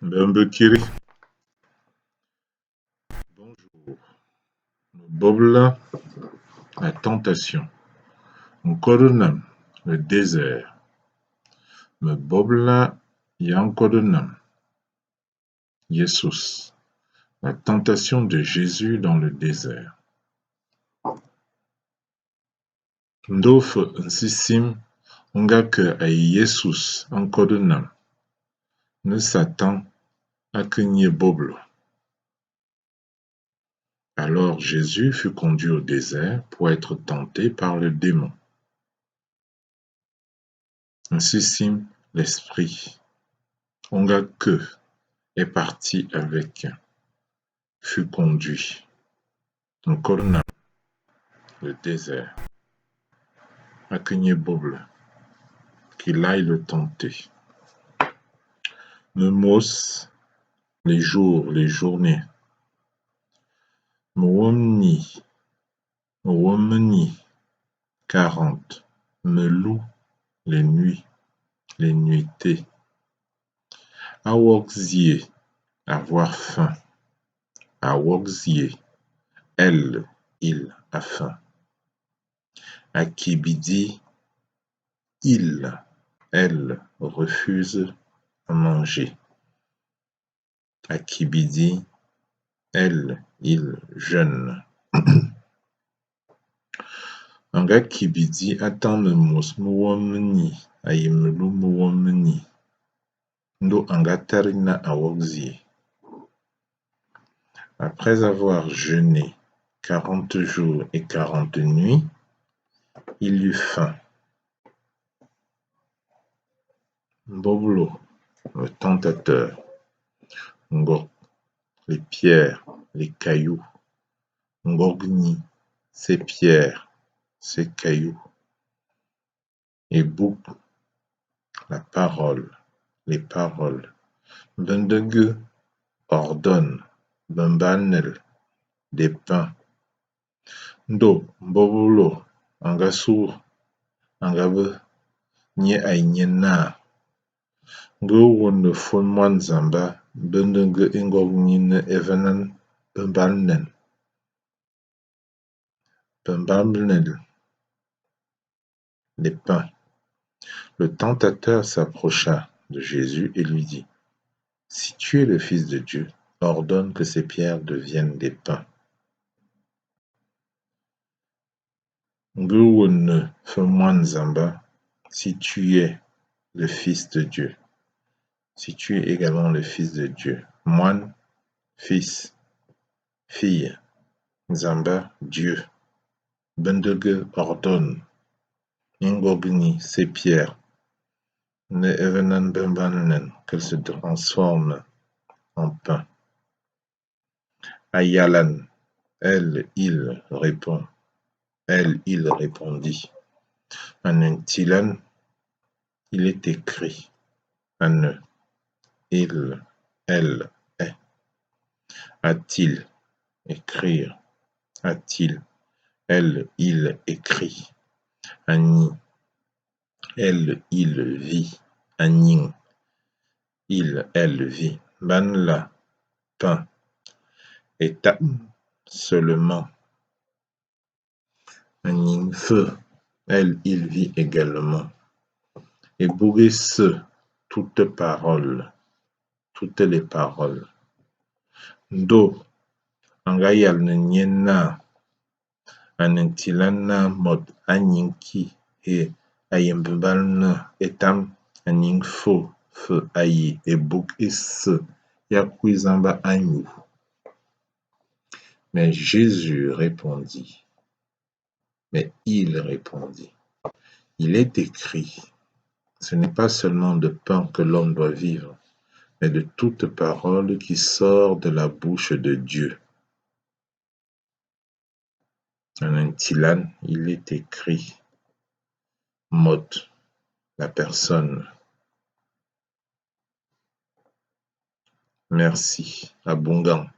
Mbembekiri, bonjour. Mbobla, la tentation. Nkodonam, le désert. Mbobla, Yankodonam. Jesus, la tentation de Jésus dans le désert. Ndofe nsisim, ngake ay Jesus Nkodonam. Ne Satan akenye boblo. Alors Jésus fut conduit au désert pour être tenté par le démon. Nsisim, l'esprit. Ngake est parti avec, fut conduit. Nkodonam, le désert. Akenye boble, qu'il aille le tenter. Memos, les jours, les journées. Mwomni, 40. Melou, les nuits, les nuitées. Awokzie, avoir faim. Awokzie, elle, il a faim. Akibidi, il, elle refuse à manger. Akibidi, elle, il jeûne. Anga kibidi attend le mos muwomni ayemelu muwomni. Ndo anga tarina awokzie. Après avoir jeûné 40 jours et 40 nuits, il eut faim. Mboblo, le tentateur. Ngok, les pierres, les cailloux. Ngogni, ces pierres, ces cailloux. Et Bouk, la parole, les paroles. Bendege ordonne, Bembanel, des pains. Ndo, Mbobolo, Angasur, Angabe, Nye Ainyena. Ngewone fon mwan zamba, Bendege Ingognine Evenan, Bembanen. Bembanel, les pains. Le tentateur s'approcha de Jésus et lui dit: Si tu es le Fils de Dieu, ordonne que ces pierres deviennent des pains. Ngewone fon zamba, si tu es le Fils de Dieu, si tu es également le Fils de Dieu. Moine, fils, fille, Zamba, Dieu. Bendege ordonne. Ingogni, ces pierres. Ne evenan bembanen, qu'elles se transforment en pain. Ayalan, elle, il répond. Elle, il répondit. Anentilan, il est écrit. Ane, il, elle est. A-t-il, écrire. A-t-il, elle, il écrit. Ani, elle, il vit. Aning, il, elle vit. Banla, pain. Et tam, seulement. Aning, feu. Elle, il vit également. Et bourrisse, toutes paroles. Toutes les paroles. Do, angayal nyena. Anentilana mod anyinki et ayembalna etam aning fo feu ayi et bouk is yakuizamba agnou. Mais Jésus répondit, mais il répondit, il est écrit, ce n'est pas seulement de pain que l'homme doit vivre, mais de toute parole qui sort de la bouche de Dieu. Anentilan, il est écrit, Mot, la personne. Merci, Abungan.